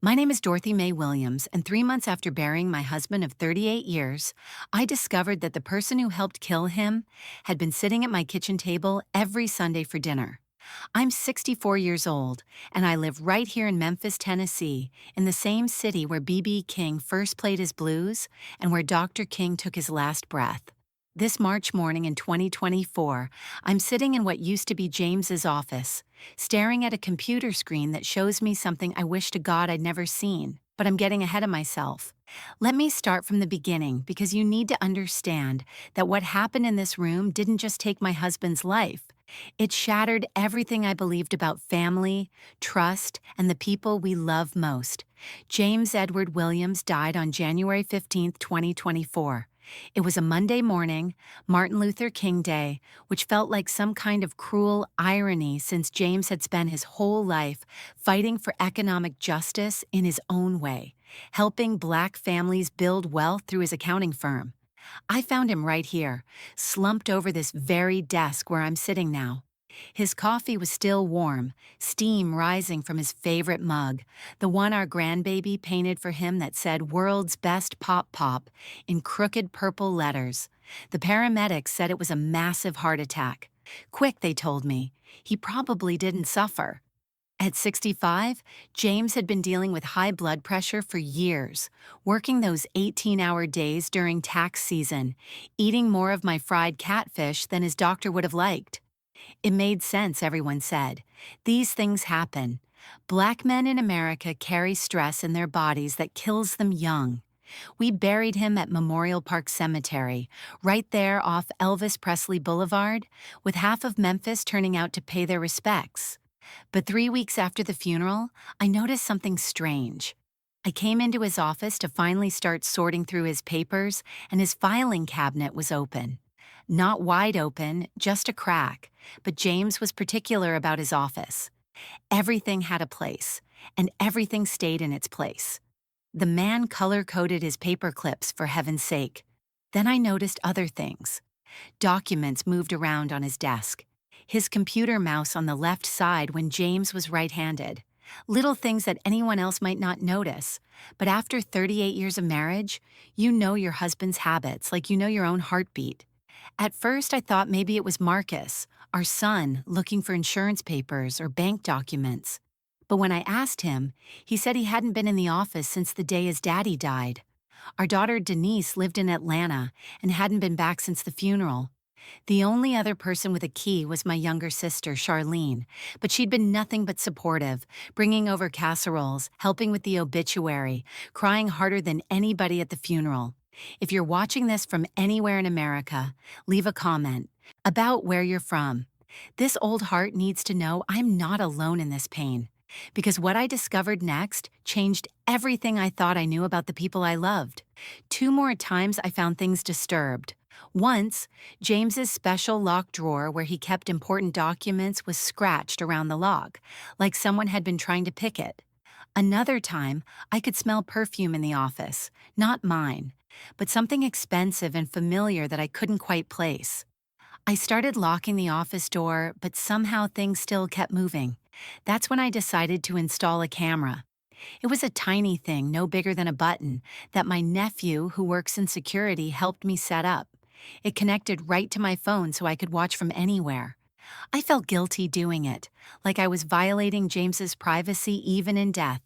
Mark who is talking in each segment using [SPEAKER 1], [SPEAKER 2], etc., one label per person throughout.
[SPEAKER 1] My name is Dorothy Mae Williams, and 3 months after burying my husband of 38 years, I discovered that the person who helped kill him had been sitting at my kitchen table every Sunday for dinner. I'm 64 years old, and I live right here in Memphis, Tennessee, in the same city where B.B. King first played his blues and where Dr. King took his last breath. This March morning in 2024, I'm sitting in what used to be James's office, staring at a computer screen that shows me something I wish to God I'd never seen, but I'm getting ahead of myself. Let me start from the beginning because you need to understand that what happened in this room didn't just take my husband's life. It shattered everything I believed about family, trust, and the people we love most. James Edward Williams died on January 15, 2024. It was a Monday morning, Martin Luther King Day, which felt like some kind of cruel irony since James had spent his whole life fighting for economic justice in his own way, helping Black families build wealth through his accounting firm. I found him right here, slumped over this very desk where I'm sitting now. His coffee was still warm, steam rising from his favorite mug, the one our grandbaby painted for him that said "World's Best Pop Pop" in crooked purple letters. The paramedics said it was a massive heart attack. Quick, they told me. He probably didn't suffer. At 65, James had been dealing with high blood pressure for years, working those 18-hour days during tax season, eating more of my fried catfish than his doctor would have liked. It made sense, everyone said. These things happen. Black men in America carry stress in their bodies that kills them young. We buried him at Memorial Park Cemetery, right there off Elvis Presley Boulevard, with half of Memphis turning out to pay their respects. But 3 weeks after the funeral, I noticed something strange. I came into his office to finally start sorting through his papers, and his filing cabinet was open. Not wide open, just a crack, but James was particular about his office. Everything had a place, and everything stayed in its place. The man color-coded his paper clips, for heaven's sake. Then I noticed other things. Documents moved around on his desk. His computer mouse on the left side when James was right-handed. Little things that anyone else might not notice. But after 38 years of marriage, you know your husband's habits like you know your own heartbeat. At first, I thought maybe it was Marcus, our son, looking for insurance papers or bank documents. But when I asked him, he said he hadn't been in the office since the day his daddy died. Our daughter Denise lived in Atlanta and hadn't been back since the funeral. The only other person with a key was my younger sister, Charlene, but she'd been nothing but supportive, bringing over casseroles, helping with the obituary, crying harder than anybody at the funeral. If you're watching this from anywhere in America, leave a comment about where you're from. This old heart needs to know I'm not alone in this pain, because what I discovered next changed everything I thought I knew about the people I loved. 2 more times I found things disturbed. Once, James's special locked drawer where he kept important documents was scratched around the lock, like someone had been trying to pick it. Another time, I could smell perfume in the office, not mine, but something expensive and familiar that I couldn't quite place. I started locking the office door, but somehow things still kept moving. That's when I decided to install a camera. It was a tiny thing, no bigger than a button, that my nephew, who works in security, helped me set up. It connected right to my phone so I could watch from anywhere. I felt guilty doing it, like I was violating James's privacy even in death.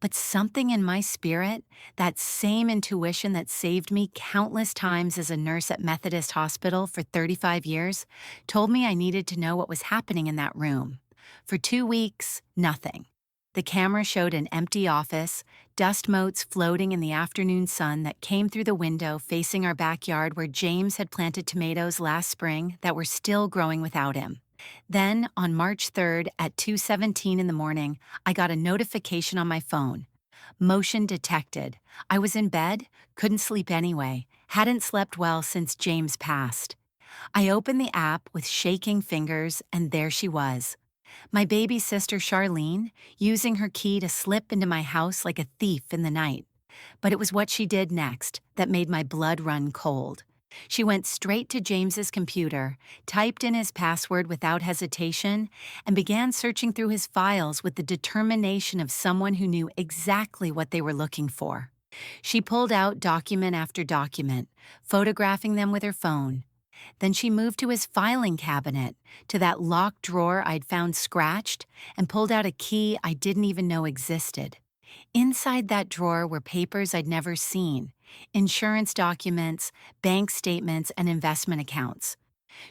[SPEAKER 1] But something in my spirit, that same intuition that saved me countless times as a nurse at Methodist Hospital for 35 years, told me I needed to know what was happening in that room. For 2 weeks, nothing. The camera showed an empty office, dust motes floating in the afternoon sun that came through the window facing our backyard where James had planted tomatoes last spring that were still growing without him. Then, on March 3rd at 2:17 in the morning, I got a notification on my phone. Motion detected. I was in bed, couldn't sleep anyway, hadn't slept well since James passed. I opened the app with shaking fingers, and there she was. My baby sister Charlene, using her key to slip into my house like a thief in the night. But it was what she did next that made my blood run cold. She went straight to James's computer, typed in his password without hesitation, and began searching through his files with the determination of someone who knew exactly what they were looking for. She pulled out document after document, photographing them with her phone. Then she moved to his filing cabinet, to that locked drawer I'd found scratched, and pulled out a key I didn't even know existed. Inside that drawer were papers I'd never seen, insurance documents, bank statements, and investment accounts.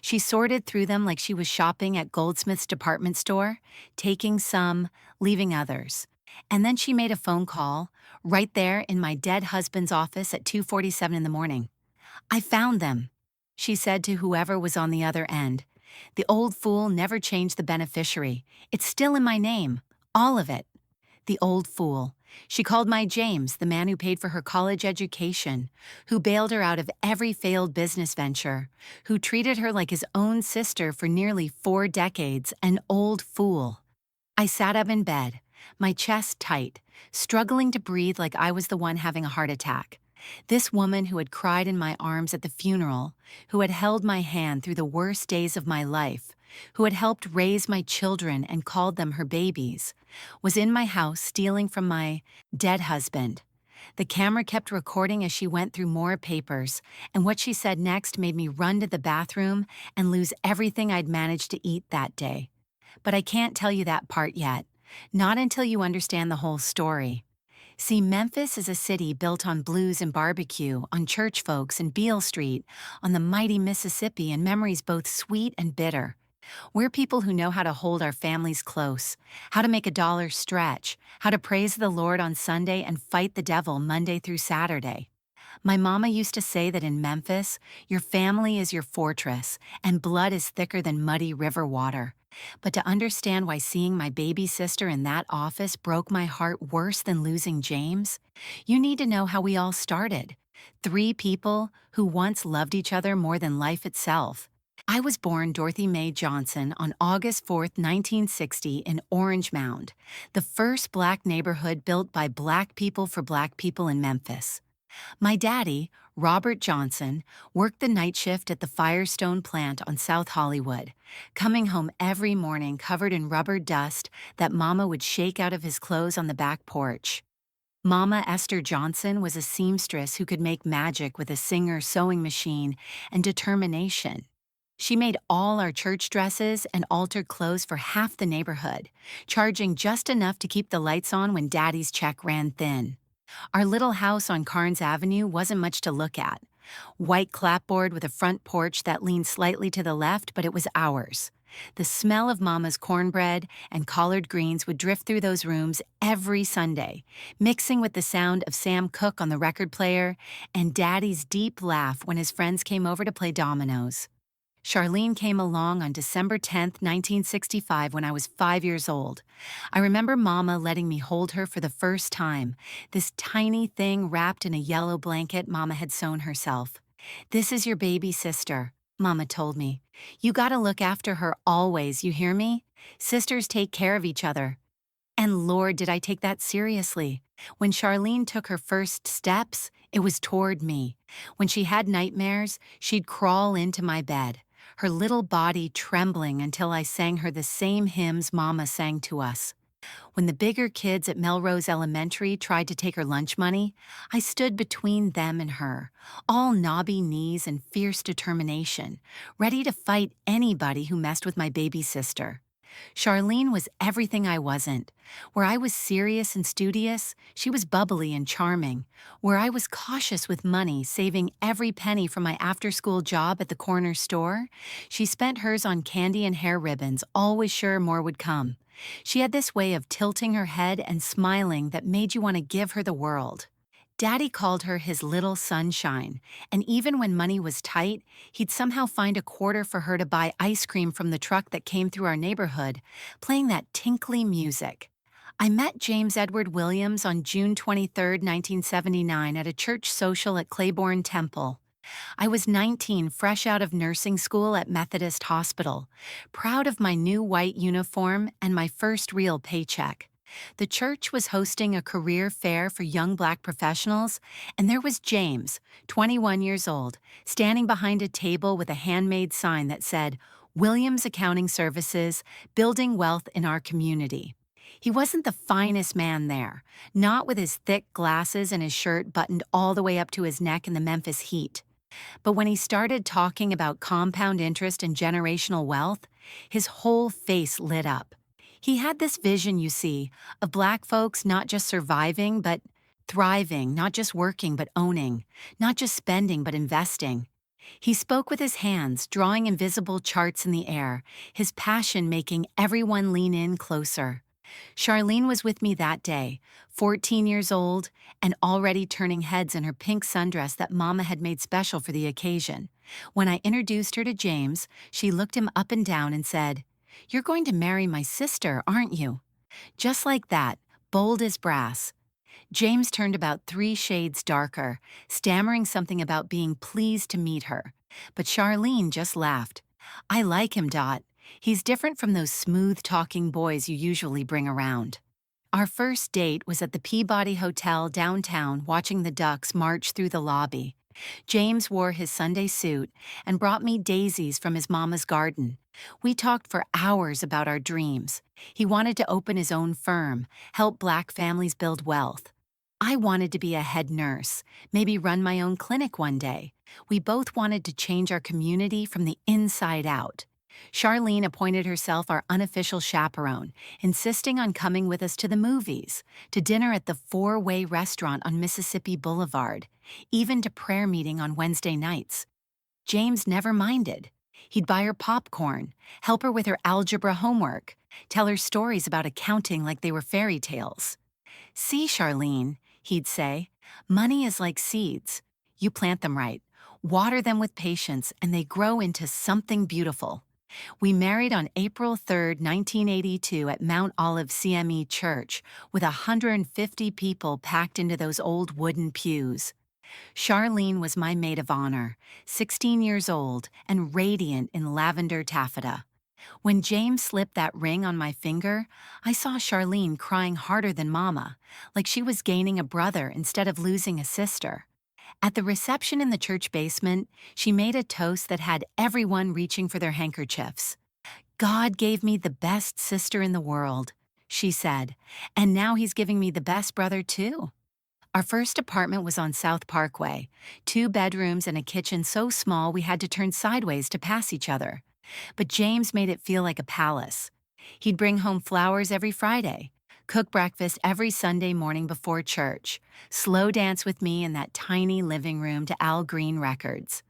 [SPEAKER 1] She sorted through them like she was shopping at Goldsmith's department store, taking some, leaving others. And then she made a phone call, right there in my dead husband's office at 2:47 in the morning. "I found them," she said to whoever was on the other end. "The old fool never changed the beneficiary. It's still in my name. All of it." The old fool. She called my James, the man who paid for her college education, who bailed her out of every failed business venture, who treated her like his own sister for nearly 4 decades, an old fool. I sat up in bed, my chest tight, struggling to breathe like I was the one having a heart attack. This woman who had cried in my arms at the funeral, who had held my hand through the worst days of my life, who had helped raise my children and called them her babies, was in my house stealing from my dead husband. The camera kept recording as she went through more papers, and what she said next made me run to the bathroom and lose everything I'd managed to eat that day. But I can't tell you that part yet, not until you understand the whole story. See, Memphis is a city built on blues and barbecue, on church folks and Beale Street, on the mighty Mississippi, and memories both sweet and bitter. We're people who know how to hold our families close, how to make a dollar stretch, how to praise the Lord on Sunday and fight the devil Monday through Saturday. My mama used to say that in Memphis, your family is your fortress, and blood is thicker than muddy river water. But to understand why seeing my baby sister in that office broke my heart worse than losing James, you need to know how we all started. 3 people who once loved each other more than life itself. I was born Dorothy Mae Johnson on August 4, 1960 in Orange Mound, the first black neighborhood built by black people for black people in Memphis. My daddy, Robert Johnson, worked the night shift at the Firestone plant on South Hollywood, coming home every morning covered in rubber dust that Mama would shake out of his clothes on the back porch. Mama Esther Johnson was a seamstress who could make magic with a Singer sewing machine and determination. She made all our church dresses and altar clothes for half the neighborhood, charging just enough to keep the lights on when Daddy's check ran thin. Our little house on Carnes Avenue wasn't much to look at. White clapboard with a front porch that leaned slightly to the left, but it was ours. The smell of Mama's cornbread and collard greens would drift through those rooms every Sunday, mixing with the sound of Sam Cooke on the record player and Daddy's deep laugh when his friends came over to play dominoes. Charlene came along on December 10, 1965, when I was 5 years old. I remember Mama letting me hold her for the first time, this tiny thing wrapped in a yellow blanket Mama had sewn herself. "This is your baby sister," Mama told me. "You gotta look after her always, you hear me? Sisters take care of each other." And Lord, did I take that seriously. When Charlene took her first steps, it was toward me. When she had nightmares, she'd crawl into my bed, her little body trembling until I sang her the same hymns Mama sang to us. When the bigger kids at Melrose Elementary tried to take her lunch money, I stood between them and her, all knobby knees and fierce determination, ready to fight anybody who messed with my baby sister. Charlene was everything I wasn't. Where I was serious and studious, she was bubbly and charming. Where I was cautious with money, saving every penny from my after-school job at the corner store, she spent hers on candy and hair ribbons, always sure more would come. She had this way of tilting her head and smiling that made you want to give her the world. Daddy called her his little sunshine, and even when money was tight, he'd somehow find a quarter for her to buy ice cream from the truck that came through our neighborhood, playing that tinkly music. I met James Edward Williams on June 23, 1979 at a church social at Claiborne Temple. I was 19, fresh out of nursing school at Methodist Hospital, proud of my new white uniform and my first real paycheck. The church was hosting a career fair for young Black professionals, and there was James, 21 years old, standing behind a table with a handmade sign that said, Williams Accounting Services, Building Wealth in Our Community. He wasn't the finest man there, not with his thick glasses and his shirt buttoned all the way up to his neck in the Memphis heat. But when he started talking about compound interest and generational wealth, his whole face lit up. He had this vision, you see, of Black folks not just surviving, but thriving, not just working, but owning, not just spending, but investing. He spoke with his hands, drawing invisible charts in the air, his passion making everyone lean in closer. Charlene was with me that day, 14 years old and already turning heads in her pink sundress that Mama had made special for the occasion. When I introduced her to James, she looked him up and down and said, "You're going to marry my sister, aren't you?" Just like that, bold as brass. James turned about 3 shades darker, stammering something about being pleased to meet her. But Charlene just laughed. "I like him, Dot. He's different from those smooth-talking boys you usually bring around." Our first date was at the Peabody Hotel downtown watching the ducks march through the lobby. James wore his Sunday suit and brought me daisies from his mama's garden. We talked for hours about our dreams. He wanted to open his own firm, help Black families build wealth. I wanted to be a head nurse, maybe run my own clinic one day. We both wanted to change our community from the inside out. Charlene appointed herself our unofficial chaperone, insisting on coming with us to the movies, to dinner at the Four-Way restaurant on Mississippi Boulevard, even to prayer meeting on Wednesday nights. James never minded. He'd buy her popcorn, help her with her algebra homework, tell her stories about accounting like they were fairy tales. "See, Charlene," he'd say, "money is like seeds. You plant them right, water them with patience, and they grow into something beautiful." We married on April 3, 1982 at Mount Olive CME Church, with 150 people packed into those old wooden pews. Charlene was my maid of honor, 16 years old and radiant in lavender taffeta. When James slipped that ring on my finger, I saw Charlene crying harder than Mama, like she was gaining a brother instead of losing a sister. At the reception in the church basement, she made a toast that had everyone reaching for their handkerchiefs. "God gave me the best sister in the world," she said, "and now he's giving me the best brother too." Our first apartment was on South Parkway, 2 bedrooms and a kitchen so small we had to turn sideways to pass each other. But James made it feel like a palace. He'd bring home flowers every Friday, cook breakfast every Sunday morning before church, slow dance with me in that tiny living room to Al Green records.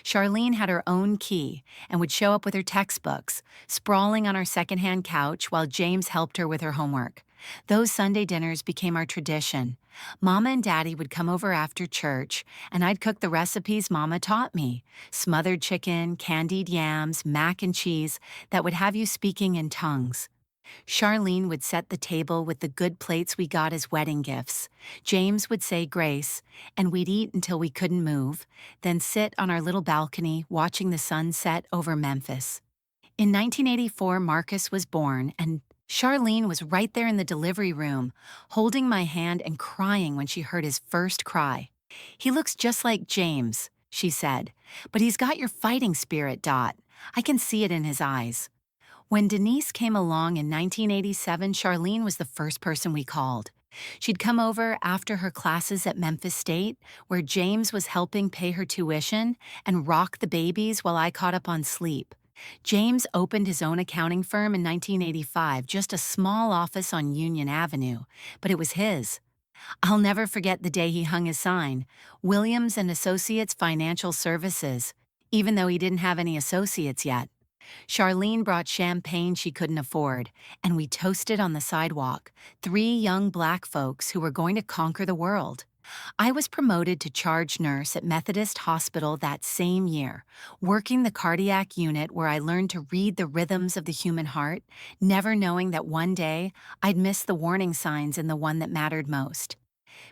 [SPEAKER 1] Charlene had her own key and would show up with her textbooks, sprawling on our secondhand couch while James helped her with her homework. Those Sunday dinners became our tradition. Mama and Daddy would come over after church, and I'd cook the recipes Mama taught me: smothered chicken, candied yams, mac and cheese that would have you speaking in tongues. Charlene would set the table with the good plates we got as wedding gifts. James would say grace, and we'd eat until we couldn't move, then sit on our little balcony watching the sun set over Memphis. In 1984, Marcus was born, and Charlene was right there in the delivery room, holding my hand and crying when she heard his first cry. "He looks just like James," she said, "but he's got your fighting spirit, Dot. I can see it in his eyes." When Denise came along in 1987, Charlene was the first person we called. She'd come over after her classes at Memphis State, where James was helping pay her tuition, and rock the babies while I caught up on sleep. James opened his own accounting firm in 1985, just a small office on Union Avenue, but it was his. I'll never forget the day he hung his sign, Williams and Associates Financial Services, even though he didn't have any associates yet. Charlene brought champagne she couldn't afford, and we toasted on the sidewalk, 3 young Black folks who were going to conquer the world. I was promoted to charge nurse at Methodist Hospital that same year, working the cardiac unit where I learned to read the rhythms of the human heart, never knowing that one day I'd miss the warning signs in the one that mattered most.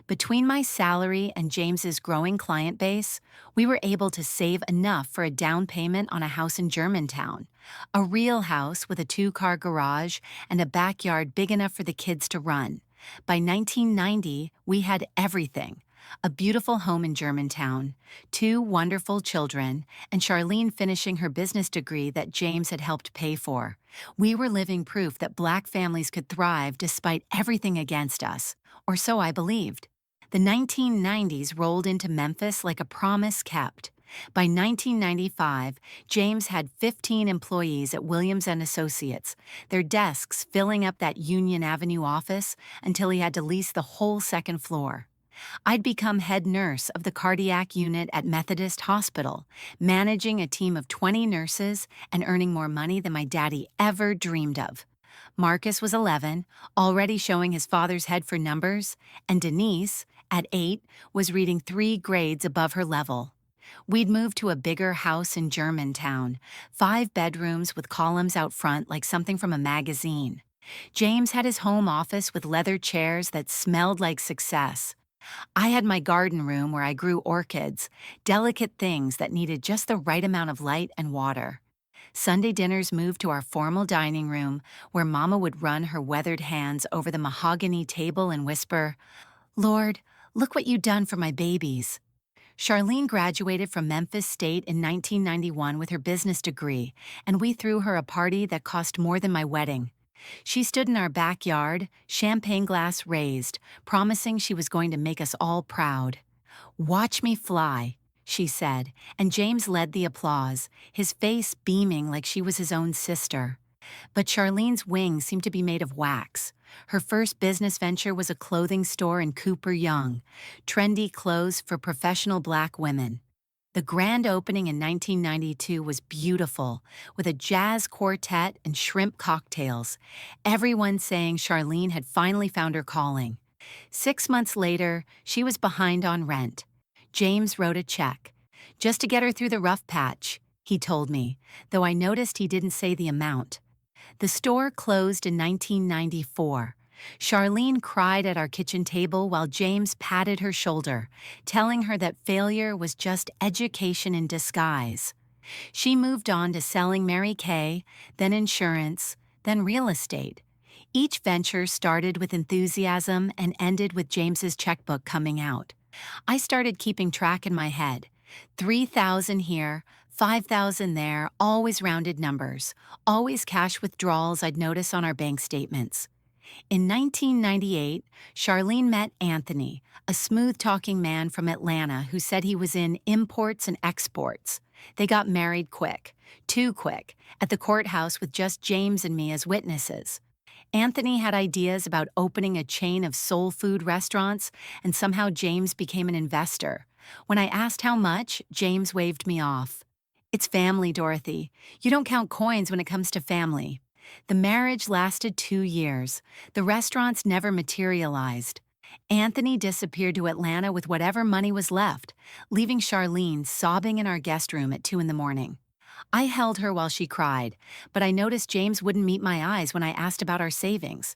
[SPEAKER 1] Between my salary and James's growing client base, we were able to save enough for a down payment on a house in Germantown. A real house with a two-car garage and a backyard big enough for the kids to run. By 1990, we had everything. A beautiful home in Germantown, two wonderful children, and Charlene finishing her business degree that James had helped pay for. We were living proof that Black families could thrive despite everything against us, or so I believed. The 1990s rolled into Memphis like a promise kept. By 1995, James had 15 employees at Williams and Associates, their desks filling up that Union Avenue office until he had to lease the whole second floor. I'd become head nurse of the cardiac unit at Methodist Hospital, managing a team of 20 nurses and earning more money than my daddy ever dreamed of. Marcus was 11, already showing his father's head for numbers, and Denise, at 8, was reading 3 grades above her level. We'd moved to a bigger house in Germantown, 5 bedrooms with columns out front like something from a magazine. James had his home office with leather chairs that smelled like success. I had my garden room where I grew orchids, delicate things that needed just the right amount of light and water. Sunday dinners moved to our formal dining room, where Mama would run her weathered hands over the mahogany table and whisper, "Lord, look what you've done for my babies." Charlene graduated from Memphis State in 1991 with her business degree, and we threw her a party that cost more than my wedding. She stood in our backyard, champagne glass raised, promising she was going to make us all proud. "Watch me fly," she said, and James led the applause, his face beaming like she was his own sister. But Charlene's wings seemed to be made of wax. Her first business venture was a clothing store in Cooper Young, trendy clothes for professional Black women. The grand opening in 1992 was beautiful, with a jazz quartet and shrimp cocktails, everyone saying Charlene had finally found her calling. 6 months later, she was behind on rent. James wrote a check. Just to get her through the rough patch, he told me, though I noticed he didn't say the amount. The store closed in 1994. Charlene cried at our kitchen table while James patted her shoulder, telling her that failure was just education in disguise. She moved on to selling Mary Kay, then insurance, then real estate. Each venture started with enthusiasm and ended with James's checkbook coming out. I started keeping track in my head. 3,000 here, 5,000 there, always rounded numbers, always cash withdrawals I'd notice on our bank statements. In 1998, Charlene met Anthony, a smooth-talking man from Atlanta who said he was in imports and exports. They got married quick, too quick, at the courthouse with just James and me as witnesses. Anthony had ideas about opening a chain of soul food restaurants, and somehow James became an investor. When I asked how much, James waved me off. "It's family, Dorothy. You don't count coins when it comes to family." The marriage lasted 2 years. The restaurants never materialized. Anthony disappeared to Atlanta with whatever money was left, leaving Charlene sobbing in our guest room at 2 in the morning. I held her while she cried, but I noticed James wouldn't meet my eyes when I asked about our savings.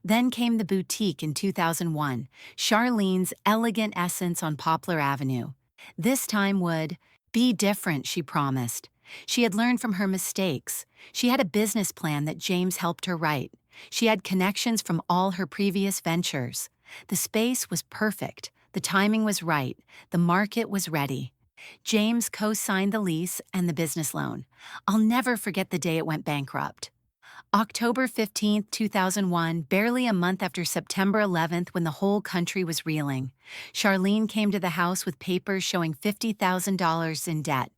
[SPEAKER 1] Then came the boutique in 2001, Charlene's elegant essence on Poplar Avenue. This time would be different, she promised. She had learned from her mistakes. She had a business plan that James helped her write. She had connections from all her previous ventures. The space was perfect. The timing was right. The market was ready. James co-signed the lease and the business loan. I'll never forget the day it went bankrupt. October 15th, 2001, barely a month after September 11th when the whole country was reeling. Charlene came to the house with papers showing $50,000 in debt.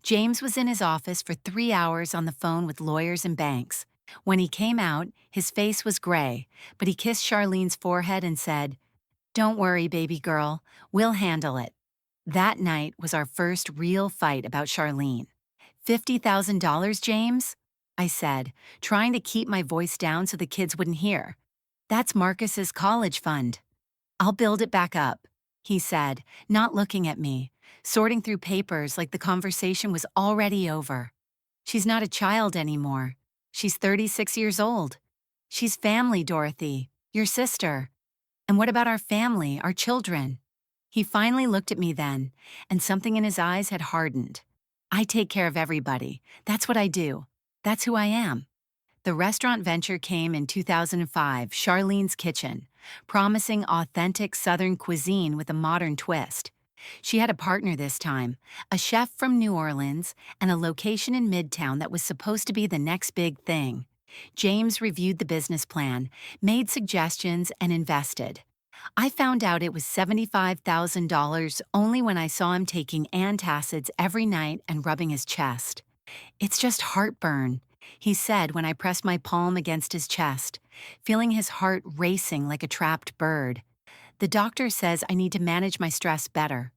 [SPEAKER 1] James was in his office for 3 hours on the phone with lawyers and banks. When he came out, his face was gray, but he kissed Charlene's forehead and said, "Don't worry, baby girl, we'll handle it." That night was our first real fight about Charlene. $50,000, James? I said, trying to keep my voice down so the kids wouldn't hear. "That's Marcus's college fund." "I'll build it back up," he said, not looking at me, sorting through papers like the conversation was already over. "She's not a child anymore. She's 36 years old. She's family, Dorothy, your sister." And what about our family, our children? He finally looked at me then, and something in his eyes had hardened. I take care of everybody. That's what I do. That's who I am. The restaurant venture came in 2005, Charlene's Kitchen, promising authentic Southern cuisine with a modern twist. She had a partner this time, a chef from New Orleans, and a location in Midtown that was supposed to be the next big thing. James reviewed the business plan, made suggestions, and invested. I found out it was $75,000 only when I saw him taking antacids every night and rubbing his chest. "It's just heartburn," he said when I pressed my palm against his chest, feeling his heart racing like a trapped bird. "The doctor says I need to manage my stress better."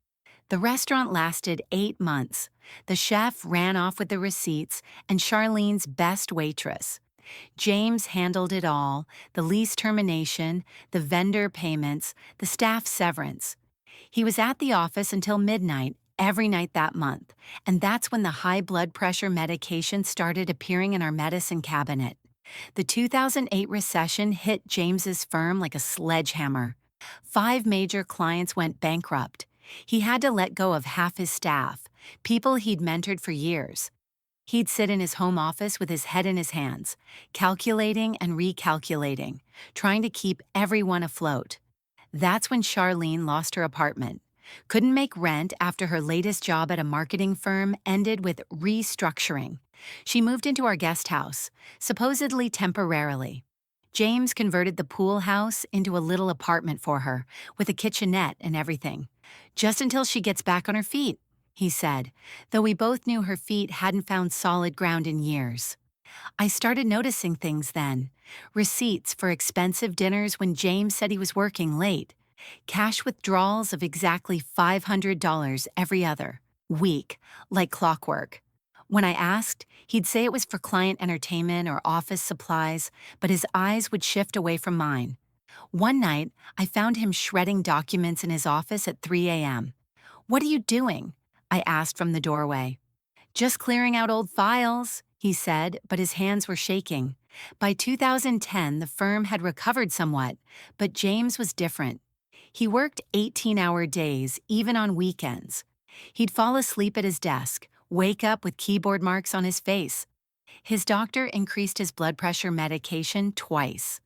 [SPEAKER 1] The restaurant lasted 8 months. The chef ran off with the receipts and Charlene's best waitress. James handled it all: the lease termination, the vendor payments, the staff severance. He was at the office until midnight every night that month, and that's when the high blood pressure medication started appearing in our medicine cabinet. The 2008 recession hit James's firm like a sledgehammer. 5 major clients went bankrupt. He had to let go of half his staff, people he'd mentored for years. He'd sit in his home office with his head in his hands, calculating and recalculating, trying to keep everyone afloat. That's when Charlene lost her apartment. Couldn't make rent after her latest job at a marketing firm ended with restructuring. She moved into our guest house, supposedly temporarily. James converted the pool house into a little apartment for her, with a kitchenette and everything. "Just until she gets back on her feet," he said, though we both knew her feet hadn't found solid ground in years. I started noticing things then. Receipts for expensive dinners when James said he was working late. Cash withdrawals of exactly $500 every other week, like clockwork. When I asked, he'd say it was for client entertainment or office supplies, but his eyes would shift away from mine. One night, I found him shredding documents in his office at 3 a.m. "What are you doing?" I asked from the doorway. "Just clearing out old files," he said, but his hands were shaking. By 2010, the firm had recovered somewhat, but James was different. He worked 18-hour days, even on weekends. He'd fall asleep at his desk, wake up with keyboard marks on his face. His doctor increased his blood pressure medication twice.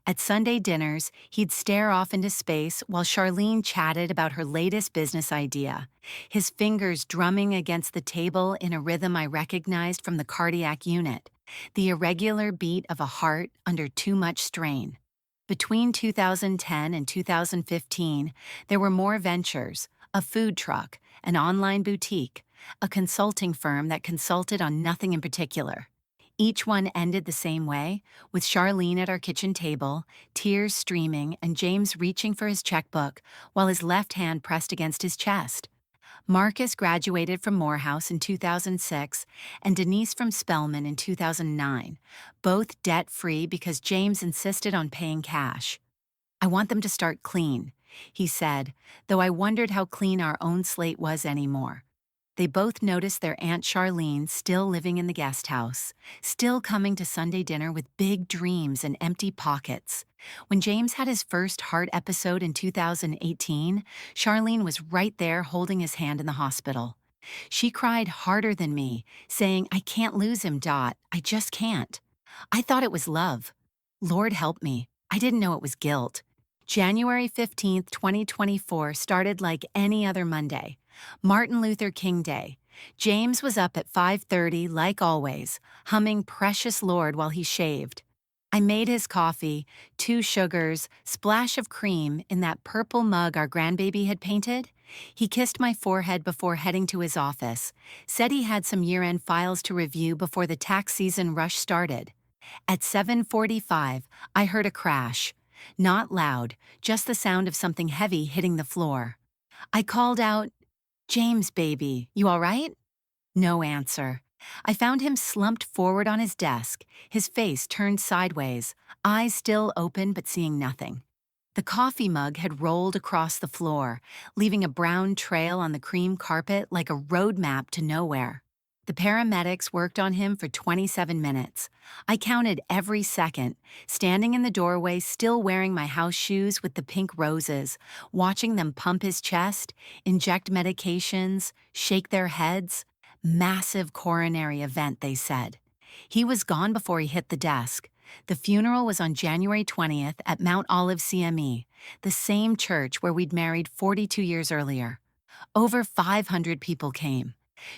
[SPEAKER 1] At Sunday dinners, he'd stare off into space while Charlene chatted about her latest business idea, his fingers drumming against the table in a rhythm I recognized from the cardiac unit, the irregular beat of a heart under too much strain. Between 2010 and 2015, there were more ventures: a food truck, an online boutique, a consulting firm that consulted on nothing in particular. Each one ended the same way, with Charlene at our kitchen table, tears streaming, and James reaching for his checkbook while his left hand pressed against his chest. Marcus graduated from Morehouse in 2006 and Denise from Spelman in 2009, both debt-free because James insisted on paying cash. "I want them to start clean," he said, though I wondered how clean our own slate was anymore. They both noticed their Aunt Charlene still living in the guest house, still coming to Sunday dinner with big dreams and empty pockets. When James had his first heart episode in 2018, Charlene was right there holding his hand in the hospital. She cried harder than me, saying, "I can't lose him, Dot. I just can't." I thought it was love. Lord help me, I didn't know it was guilt. January 15th, 2024 started like any other Monday. Martin Luther King Day. James was up at 5:30, like always, humming Precious Lord while he shaved. I made his coffee, 2 sugars, splash of cream in that purple mug our grandbaby had painted. He kissed my forehead before heading to his office, said he had some year-end files to review before the tax season rush started. At 7:45, I heard a crash. Not loud, just the sound of something heavy hitting the floor. I called out, "James, baby, you all right?" No answer. I found him slumped forward on his desk, his face turned sideways, eyes still open but seeing nothing. The coffee mug had rolled across the floor, leaving a brown trail on the cream carpet like a road map to nowhere. The paramedics worked on him for 27 minutes. I counted every second, standing in the doorway, still wearing my house shoes with the pink roses, watching them pump his chest, inject medications, shake their heads. Massive coronary event, they said. He was gone before he hit the desk. The funeral was on January 20th at Mount Olive CME, the same church where we'd married 42 years earlier. Over 500 people came.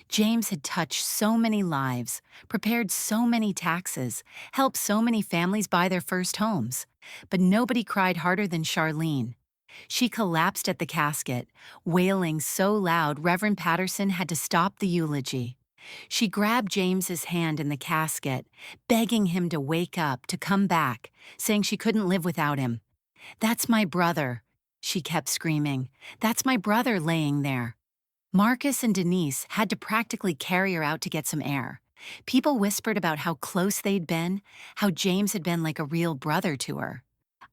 [SPEAKER 1] James had touched so many lives, prepared so many taxes, helped so many families buy their first homes. But nobody cried harder than Charlene. She collapsed at the casket, wailing so loud Reverend Patterson had to stop the eulogy. She grabbed James's hand in the casket, begging him to wake up, to come back, saying she couldn't live without him. "That's my brother," she kept screaming. "That's my brother laying there." Marcus and Denise had to practically carry her out to get some air. People whispered about how close they'd been, how James had been like a real brother to her.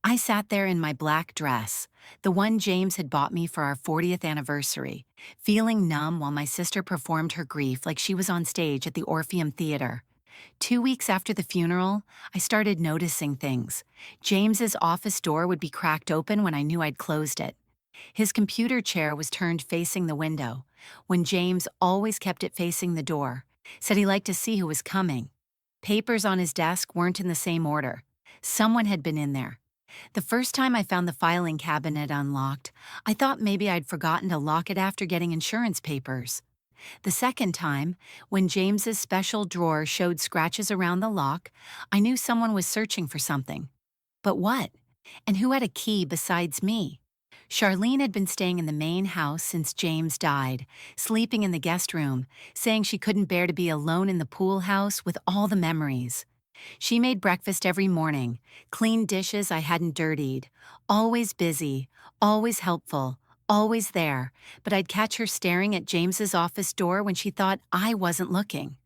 [SPEAKER 1] I sat there in my black dress, the one James had bought me for our 40th anniversary, feeling numb while my sister performed her grief like she was on stage at the Orpheum Theater. 2 weeks after the funeral, I started noticing things. James's office door would be cracked open when I knew I'd closed it. His computer chair was turned facing the window, when James always kept it facing the door, said he liked to see who was coming. Papers on his desk weren't in the same order. Someone had been in there. The first time I found the filing cabinet unlocked, I thought maybe I'd forgotten to lock it after getting insurance papers. The second time, when James's special drawer showed scratches around the lock, I knew someone was searching for something. But what? And who had a key besides me? Charlene had been staying in the main house since James died, sleeping in the guest room, saying she couldn't bear to be alone in the pool house with all the memories. She made breakfast every morning, cleaned dishes I hadn't dirtied, always busy, always helpful, always there, but I'd catch her staring at James's office door when she thought I wasn't looking.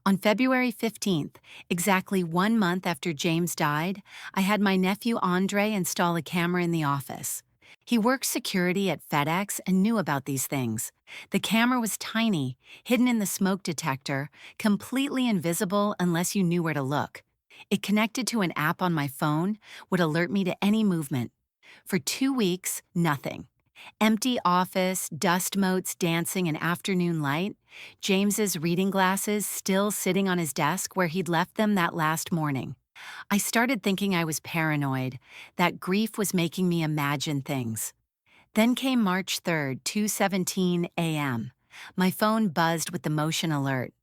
[SPEAKER 1] On February 15th, exactly 1 month after James died, I had my nephew Andre install a camera in the office. He worked security at FedEx and knew about these things. The camera was tiny, hidden in the smoke detector, completely invisible unless you knew where to look. It connected to an app on my phone, would alert me to any movement. For 2 weeks, nothing. Empty office, dust motes dancing in afternoon light, James's reading glasses still sitting on his desk where he'd left them that last morning. I started thinking I was paranoid, that grief was making me imagine things. Then came March 3rd, 2:17 a.m. My phone buzzed with the motion alert.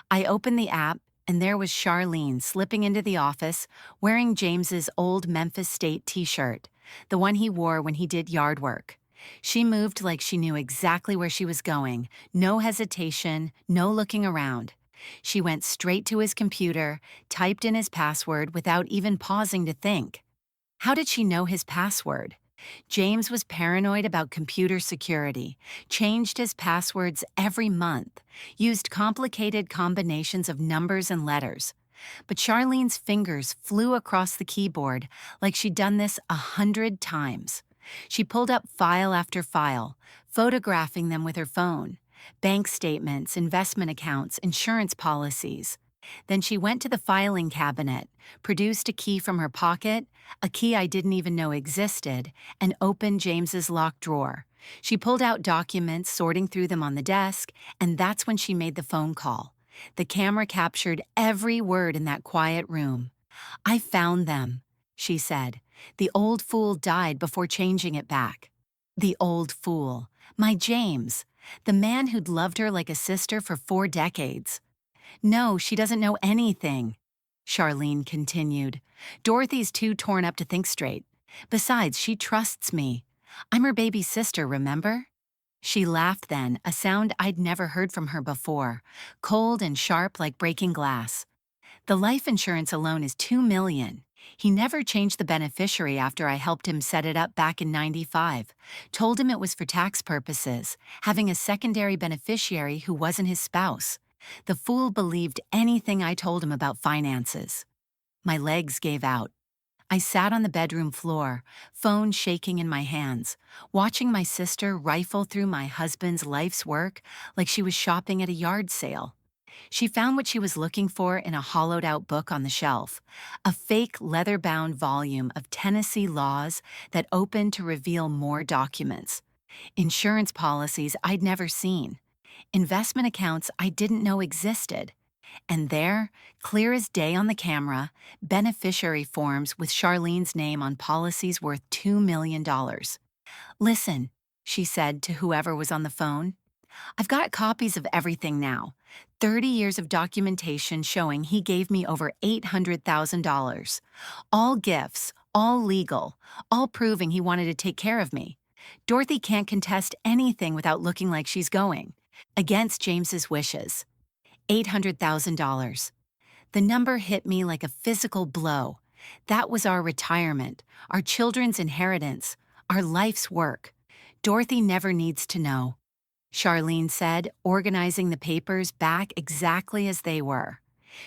[SPEAKER 1] I opened the app, and there was Charlene slipping into the office wearing James's old Memphis State t-shirt, the one he wore when he did yard work. She moved like she knew exactly where she was going, no hesitation, no looking around. She went straight to his computer, typed in his password without even pausing to think. How did she know his password? James was paranoid about computer security, changed his passwords every month, used complicated combinations of numbers and letters. But Charlene's fingers flew across the keyboard like she'd done this 100 times. She pulled up file after file, photographing them with her phone. Bank statements, investment accounts, insurance policies. Then she went to the filing cabinet, produced a key from her pocket, a key I didn't even know existed, and opened James's locked drawer. She pulled out documents, sorting through them on the desk, and that's when she made the phone call. The camera captured every word in that quiet room. "I found them," she said. "The old fool died before changing it back." The old fool. My James. The man who'd loved her like a sister for 4 decades. "No, she doesn't know anything," Charlene continued. "Dorothy's too torn up to think straight. Besides, she trusts me. I'm her baby sister, remember?" She laughed then, a sound I'd never heard from her before, cold and sharp like breaking glass. "The life insurance alone is $2 million. He never changed the beneficiary after I helped him set it up back in '95. Told him it was for tax purposes, having a secondary beneficiary who wasn't his spouse. The fool believed anything I told him about finances." My legs gave out. I sat on the bedroom floor, phone shaking in my hands, watching my sister rifle through my husband's life's work like she was shopping at a yard sale. She found what she was looking for in a hollowed out book on the shelf, a fake leather bound volume of Tennessee laws that opened to reveal more documents, insurance policies I'd never seen, investment accounts I didn't know existed. And there, clear as day on the camera, beneficiary forms with Charlene's name on policies worth $2 million. Listen, she said to whoever was on the phone. I've got copies of everything now. 30 years of documentation showing he gave me over $800,000. All gifts, all legal, all proving he wanted to take care of me. Dorothy can't contest anything without looking like she's going against James's wishes. $800,000. The number hit me like a physical blow. That was our retirement, our children's inheritance, our life's work. Dorothy never needs to know. Charlene said, organizing the papers back exactly as they were.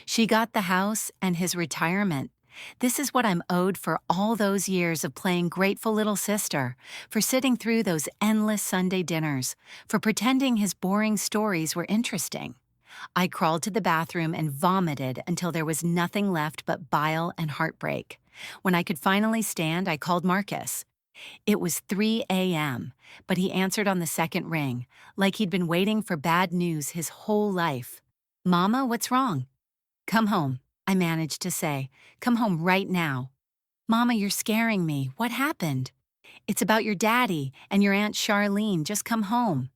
[SPEAKER 1] She got the house and his retirement. This is what I'm owed for all those years of playing grateful little sister, for sitting through those endless Sunday dinners, for pretending his boring stories were interesting. I crawled to the bathroom and vomited until there was nothing left but bile and heartbreak. When I could finally stand, I called Marcus. It was 3 a.m., but he answered on the second ring, like he'd been waiting for bad news his whole life. Mama, what's wrong? Come home, I managed to say. Come home right now. Mama, you're scaring me. What happened? It's about your daddy and your Aunt Charlene. Just come home.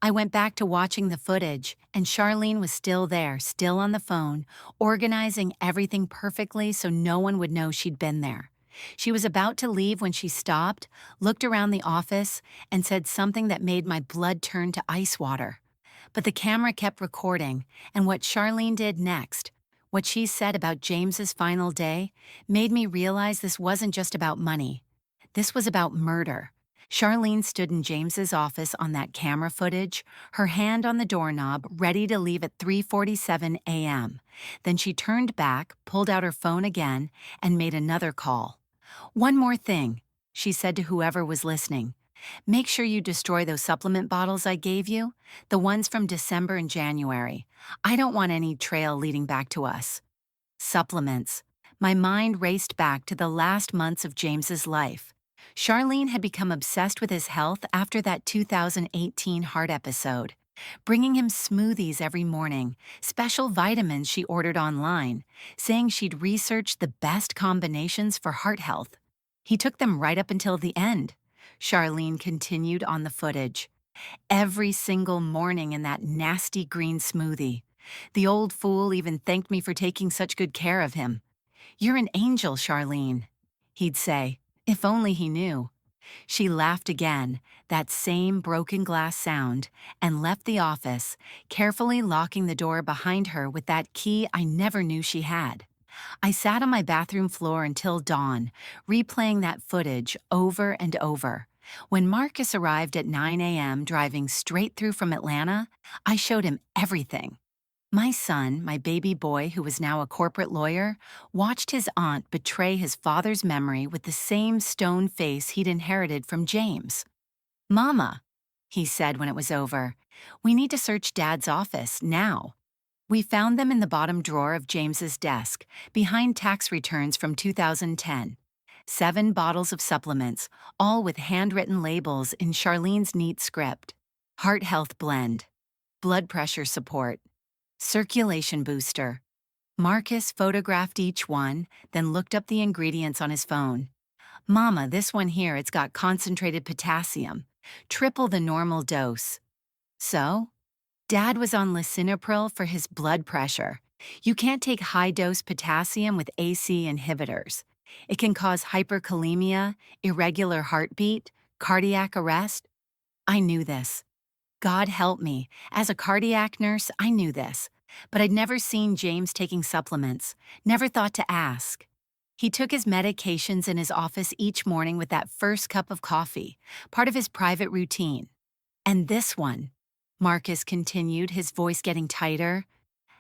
[SPEAKER 1] I went back to watching the footage, and Charlene was still there, still on the phone, organizing everything perfectly so no one would know she'd been there. She was about to leave when she stopped, looked around the office, and said something that made my blood turn to ice water. But the camera kept recording, and what Charlene did next, what she said about James's final day, made me realize this wasn't just about money. This was about murder. Charlene stood in James's office on that camera footage, her hand on the doorknob, ready to leave at 3:47 a.m. Then she turned back, pulled out her phone again, and made another call. One more thing, she said to whoever was listening. Make sure you destroy those supplement bottles I gave you, the ones from December and January. I don't want any trail leading back to us. Supplements. My mind raced back to the last months of James's life. Charlene had become obsessed with his health after that 2018 heart episode, bringing him smoothies every morning, special vitamins she ordered online, saying she'd researched the best combinations for heart health. He took them right up until the end. Charlene continued on the footage. Every single morning in that nasty green smoothie. The old fool even thanked me for taking such good care of him. You're an angel, Charlene, he'd say. If only he knew. She laughed again, that same broken glass sound, and left the office, carefully locking the door behind her with that key I never knew she had. I sat on my bathroom floor until dawn, replaying that footage over and over. When Marcus arrived at 9 a.m. driving straight through from Atlanta, I showed him everything. My son, my baby boy who was now a corporate lawyer, watched his aunt betray his father's memory with the same stone face he'd inherited from James. Mama, he said when it was over, we need to search Dad's office now. We found them in the bottom drawer of James's desk, behind tax returns from 2010. 7 bottles of supplements, all with handwritten labels in Charlene's neat script. Heart health blend. Blood pressure support. Circulation booster. Marcus photographed each one, then looked up the ingredients on his phone. Mama, this one here, it's got concentrated potassium. Triple the normal dose. So? Dad was on lisinopril for his blood pressure. You can't take high-dose potassium with AC inhibitors. It can cause hyperkalemia, irregular heartbeat, cardiac arrest. I knew this. God help me. As a cardiac nurse, I knew this. But I'd never seen James taking supplements, never thought to ask. He took his medications in his office each morning with that first cup of coffee, part of his private routine. And this one, Marcus continued, his voice getting tighter,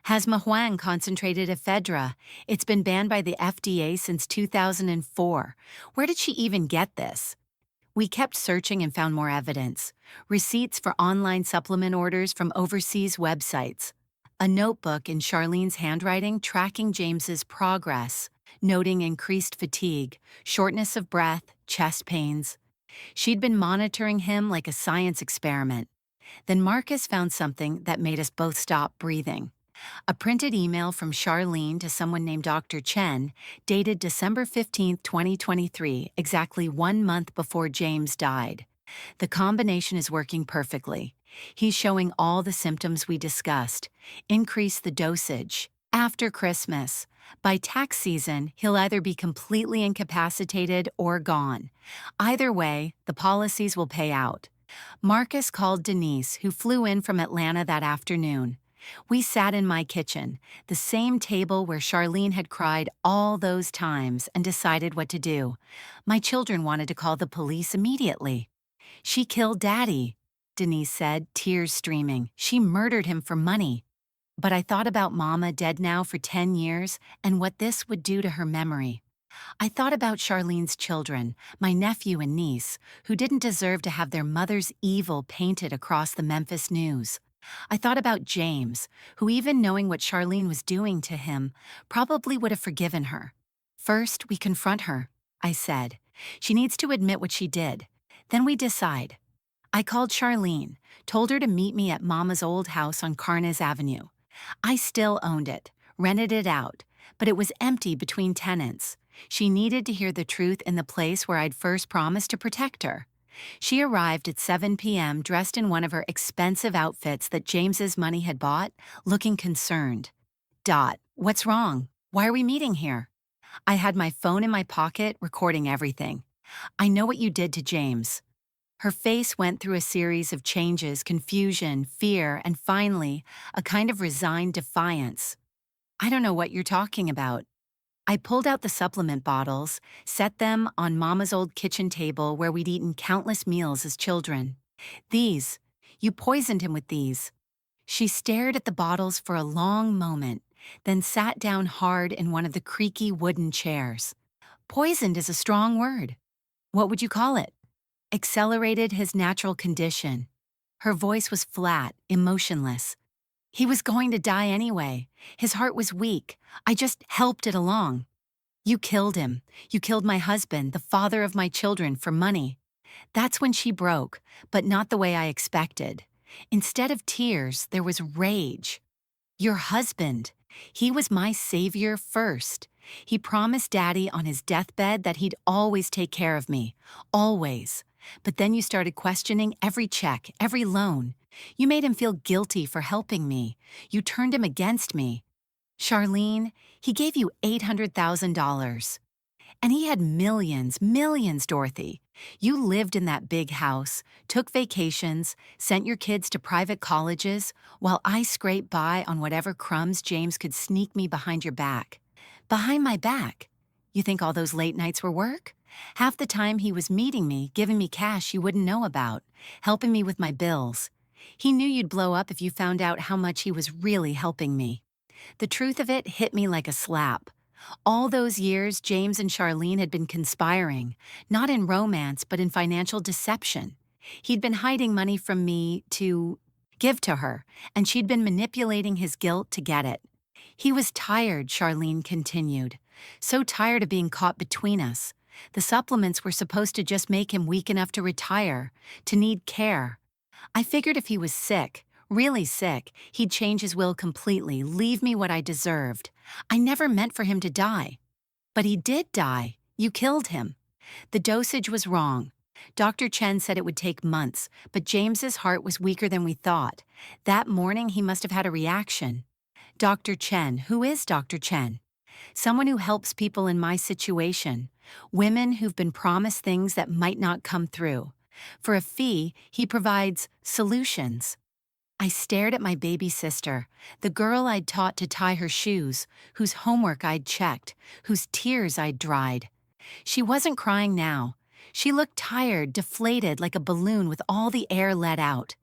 [SPEAKER 1] has Mahuang concentrated ephedra. It's been banned by the FDA since 2004. Where did she even get this? We kept searching and found more evidence. Receipts for online supplement orders from overseas websites. A notebook in Charlene's handwriting tracking James's progress, noting increased fatigue, shortness of breath, chest pains. She'd been monitoring him like a science experiment. Then Marcus found something that made us both stop breathing. A printed email from Charlene to someone named Dr. Chen, dated December 15th, 2023, exactly 1 month before James died. The combination is working perfectly. He's showing all the symptoms we discussed. Increase the dosage. After Christmas. By tax season, he'll either be completely incapacitated or gone. Either way, the policies will pay out. Marcus called Denise, who flew in from Atlanta that afternoon. We sat in my kitchen, the same table where Charlene had cried all those times, and decided what to do. My children wanted to call the police immediately. "She killed Daddy," Denise said, tears streaming. "She murdered him for money." But I thought about Mama, dead now for 10 years, and what this would do to her memory. I thought about Charlene's children, my nephew and niece, who didn't deserve to have their mother's evil painted across the Memphis news. I thought about James, who, even knowing what Charlene was doing to him, probably would have forgiven her. "First, we confront her," I said. "She needs to admit what she did. Then we decide." I called Charlene, told her to meet me at Mama's old house on Carnes Avenue. I still owned it, rented it out, but it was empty between tenants. She needed to hear the truth in the place where I'd first promised to protect her. She arrived at 7 p.m. dressed in one of her expensive outfits that James's money had bought, looking concerned. "Dot, what's wrong? Why are we meeting here?" I had my phone in my pocket, recording everything. "I know what you did to James." Her face went through a series of changes, confusion, fear, and finally, a kind of resigned defiance. "I don't know what you're talking about." I pulled out the supplement bottles, set them on Mama's old kitchen table where we'd eaten countless meals as children. "These. You poisoned him with these." She stared at the bottles for a long moment, then sat down hard in one of the creaky wooden chairs. "Poisoned is a strong word. What would you call it?" "Accelerated his natural condition." Her voice was flat, emotionless. "He was going to die anyway. His heart was weak. I just helped it along." "You killed him. You killed my husband, the father of my children, for money." That's when she broke, but not the way I expected. Instead of tears, there was rage. "Your husband. He was my savior first. He promised Daddy on his deathbed that he'd always take care of me. Always. But then you started questioning every check, every loan. You made him feel guilty for helping me. You turned him against me. Charlene, he gave you $800,000. And he had millions, millions, Dorothy. You lived in that big house, took vacations, sent your kids to private colleges, while I scraped by on whatever crumbs James could sneak me behind your back. Behind my back? You think all those late nights were work? Half the time he was meeting me, giving me cash you wouldn't know about, helping me with my bills. He knew you'd blow up if you found out how much he was really helping me. The truth of it hit me like a slap. All those years, James and Charlene had been conspiring, not in romance, but in financial deception. He'd been hiding money from me to give to her, and she'd been manipulating his guilt to get it. He was tired, Charlene continued. So tired of being caught between us. The supplements were supposed to just make him weak enough to retire, to need care. I figured if he was sick, really sick, he'd change his will completely, leave me what I deserved. I never meant for him to die. But he did die. You killed him. The dosage was wrong. Dr. Chen said it would take months, but James's heart was weaker than we thought. That morning, he must have had a reaction. Dr. Chen, who is Dr. Chen? Someone who helps people in my situation. Women who've been promised things that might not come through. For a fee, he provides solutions. I stared at my baby sister, the girl I'd taught to tie her shoes, whose homework I'd checked, whose tears I'd dried. She wasn't crying now. She looked tired, deflated like a balloon with all the air let out.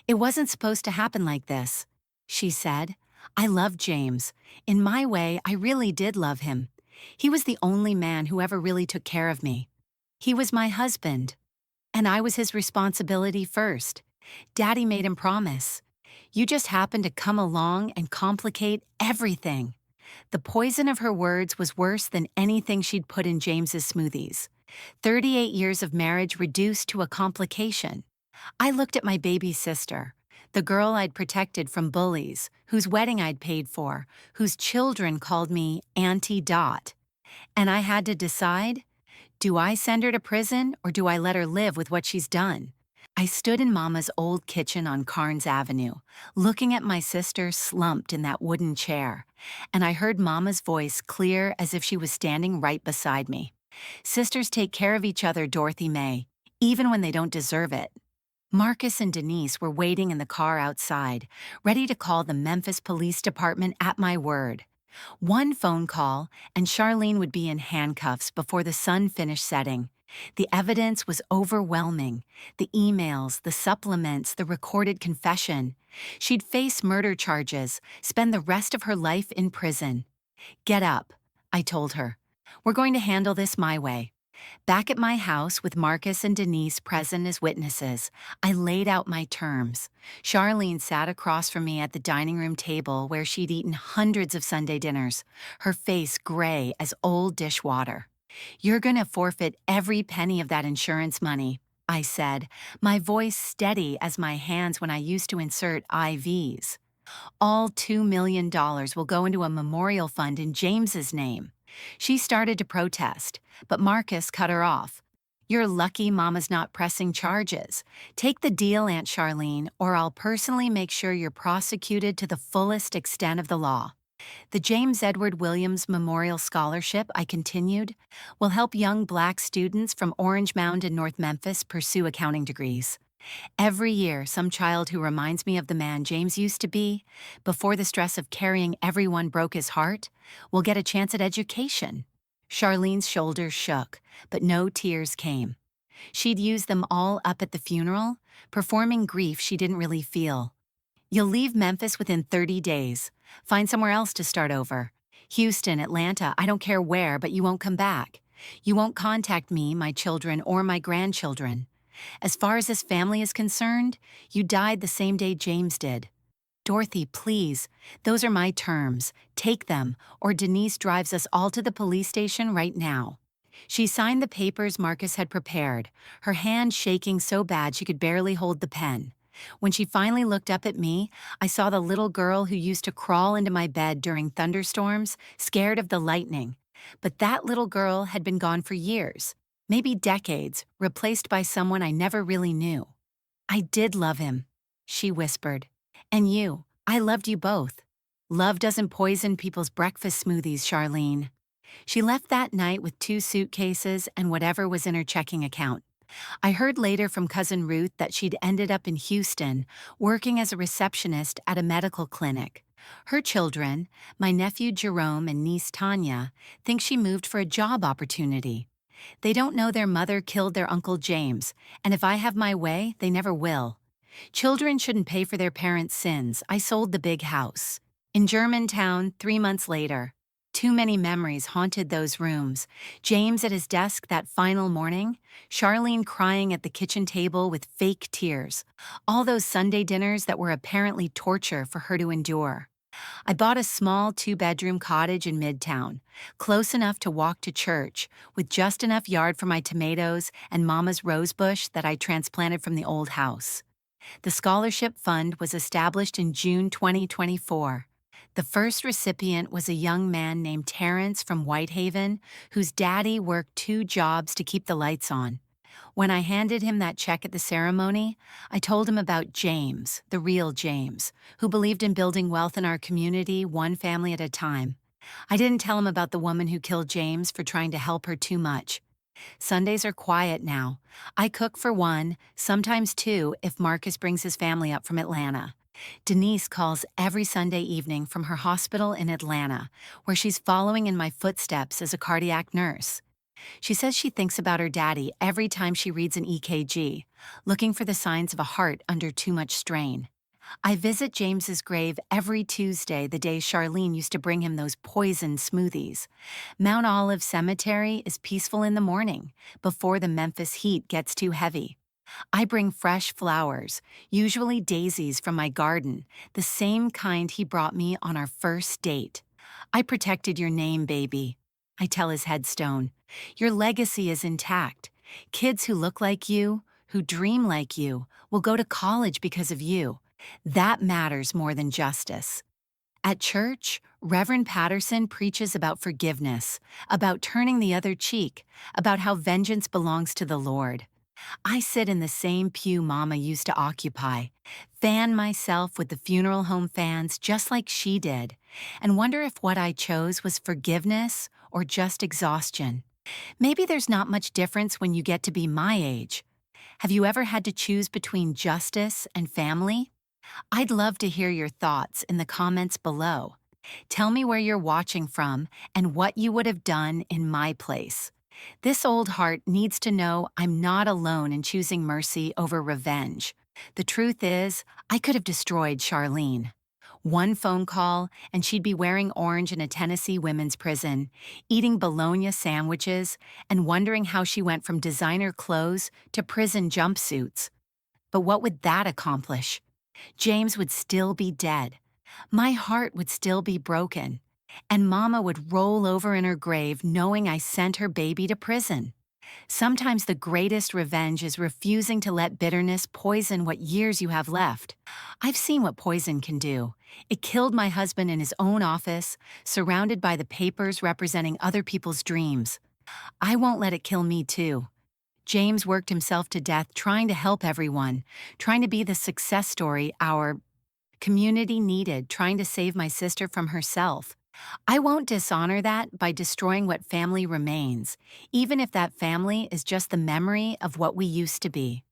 [SPEAKER 1] "It wasn't supposed to happen like this," she said. "I loved James. In my way, I really did love him. He was the only man who ever really took care of me. He was my husband. And I was his responsibility first. Daddy made him promise. You just happened to come along and complicate everything. The poison of her words was worse than anything she'd put in James's smoothies. 38 years of marriage reduced to a complication. I looked at my baby sister, the girl I'd protected from bullies, whose wedding I'd paid for, whose children called me Auntie Dot. And I had to decide, do I send her to prison or do I let her live with what she's done? I stood in Mama's old kitchen on Carnes Avenue, looking at my sister slumped in that wooden chair, and I heard Mama's voice clear as if she was standing right beside me. Sisters take care of each other, Dorothy May, even when they don't deserve it. Marcus and Denise were waiting in the car outside, ready to call the Memphis Police Department at my word. One phone call, and Charlene would be in handcuffs before the sun finished setting. The evidence was overwhelming. The emails, the supplements, the recorded confession. She'd face murder charges, spend the rest of her life in prison. Get up, I told her. We're going to handle this my way. Back at my house with Marcus and Denise present as witnesses, I laid out my terms. Charlene sat across from me at the dining room table where she'd eaten hundreds of Sunday dinners, her face gray as old dishwater. You're gonna forfeit every penny of that insurance money, I said, my voice steady as my hands when I used to insert IVs. All $2 million will go into a memorial fund in James's name. She started to protest, but Marcus cut her off. You're lucky Mama's not pressing charges. Take the deal, Aunt Charlene, or I'll personally make sure you're prosecuted to the fullest extent of the law. The James Edward Williams Memorial Scholarship, I continued, will help young Black students from Orange Mound and North Memphis pursue accounting degrees. Every year, some child who reminds me of the man James used to be, before the stress of carrying everyone broke his heart, will get a chance at education. Charlene's shoulders shook, but no tears came. She'd use them all up at the funeral, performing grief she didn't really feel. You'll leave Memphis within 30 days. Find somewhere else to start over. Houston, Atlanta, I don't care where, but you won't come back. You won't contact me, my children, or my grandchildren. As far as this family is concerned, you died the same day James did. Dorothy, please, those are my terms. Take them, or Denise drives us all to the police station right now. She signed the papers Marcus had prepared, her hand shaking so bad she could barely hold the pen. When she finally looked up at me, I saw the little girl who used to crawl into my bed during thunderstorms, scared of the lightning. But that little girl had been gone for years. Maybe decades, replaced by someone I never really knew. I did love him, she whispered. And you, I loved you both. Love doesn't poison people's breakfast smoothies, Charlene. She left that night with 2 suitcases and whatever was in her checking account. I heard later from Cousin Ruth that she'd ended up in Houston, working as a receptionist at a medical clinic. Her children, my nephew Jerome and niece Tanya, think she moved for a job opportunity. They don't know their mother killed their Uncle James, and if I have my way, they never will. Children shouldn't pay for their parents' sins. I sold the big house. In Germantown, 3 months later. Too many memories haunted those rooms. James at his desk that final morning, Charlene crying at the kitchen table with fake tears. All those Sunday dinners that were apparently torture for her to endure. I bought a small 2-bedroom cottage in Midtown, close enough to walk to church, with just enough yard for my tomatoes and Mama's rose bush that I transplanted from the old house. The scholarship fund was established in June 2024. The first recipient was a young man named Terrence from Whitehaven, whose daddy worked 2 jobs to keep the lights on. When I handed him that check at the ceremony, I told him about James, the real James, who believed in building wealth in our community one family at a time. I didn't tell him about the woman who killed James for trying to help her too much. Sundays are quiet now. I cook for 1, sometimes 2 if Marcus brings his family up from Atlanta. Denise calls every Sunday evening from her hospital in Atlanta, where she's following in my footsteps as a cardiac nurse. She says she thinks about her daddy every time she reads an EKG, looking for the signs of a heart under too much strain. I visit James's grave every Tuesday, the day Charlene used to bring him those poison smoothies. Mount Olive Cemetery is peaceful in the morning, before the Memphis heat gets too heavy. I bring fresh flowers, usually daisies from my garden, the same kind he brought me on our first date. I protected your name, baby. I tell his headstone. Your legacy is intact. Kids who look like you, who dream like you, will go to college because of you. That matters more than justice. At church, Reverend Patterson preaches about forgiveness, about turning the other cheek, about how vengeance belongs to the Lord. I sit in the same pew Mama used to occupy, fan myself with the funeral home fans just like she did, and wonder if what I chose was forgiveness or just exhaustion. Maybe there's not much difference when you get to be my age. Have you ever had to choose between justice and family? I'd love to hear your thoughts in the comments below. Tell me where you're watching from and what you would have done in my place. This old heart needs to know I'm not alone in choosing mercy over revenge. The truth is, I could have destroyed Charlene. One phone call, and she'd be wearing orange in a Tennessee women's prison, eating bologna sandwiches, and wondering how she went from designer clothes to prison jumpsuits. But what would that accomplish? James would still be dead. My heart would still be broken. And Mama would roll over in her grave knowing I sent her baby to prison. Sometimes the greatest revenge is refusing to let bitterness poison what years you have left. I've seen what poison can do. It killed my husband in his own office, surrounded by the papers representing other people's dreams. I won't let it kill me too. James worked himself to death trying to help everyone, trying to be the success story our community needed, trying to save my sister from herself. I won't dishonor that by destroying what family remains, even if that family is just the memory of what we used to be.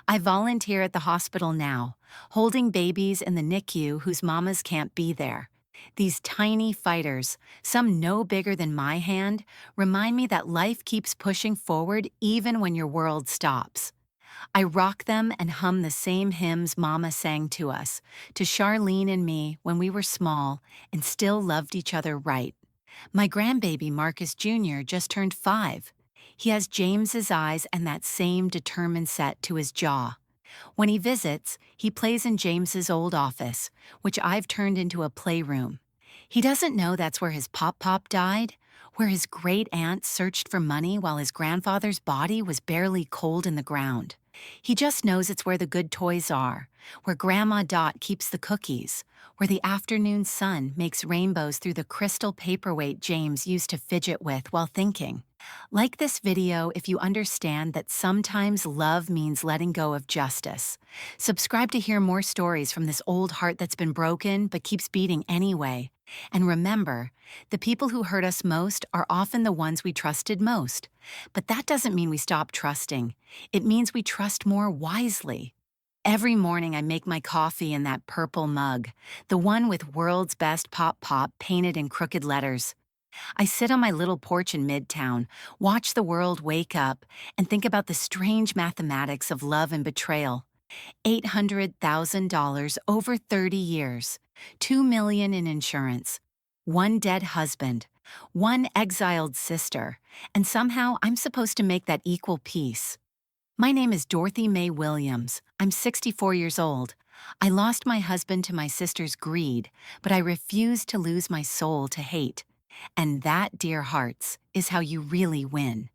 [SPEAKER 1] I volunteer at the hospital now, holding babies in the NICU whose mamas can't be there. These tiny fighters, some no bigger than my hand, remind me that life keeps pushing forward even when your world stops. I rock them and hum the same hymns Mama sang to us, to Charlene and me when we were small and still loved each other right. My grandbaby Marcus Jr. just turned 5. He has James's eyes and that same determined set to his jaw. When he visits, he plays in James's old office, which I've turned into a playroom. He doesn't know that's where his pop-pop died, where his great-aunt searched for money while his grandfather's body was barely cold in the ground. He just knows it's where the good toys are, where Grandma Dot keeps the cookies, where the afternoon sun makes rainbows through the crystal paperweight James used to fidget with while thinking. Like this video if you understand that sometimes love means letting go of justice. Subscribe to hear more stories from this old heart that's been broken but keeps beating anyway. And remember, the people who hurt us most are often the ones we trusted most. But that doesn't mean we stop trusting. It means we trust more wisely. Every morning I make my coffee in that purple mug, the one with "World's Best Pop Pop" painted in crooked letters. I sit on my little porch in Midtown, watch the world wake up, and think about the strange mathematics of love and betrayal. $800,000 over 30 years, $2 million in insurance, one dead husband, one exiled sister, and somehow I'm supposed to make that equal peace. My name is Dorothy Mae Williams. I'm 64 years old. I lost my husband to my sister's greed, but I refused to lose my soul to hate. And that, dear hearts, is how you really win.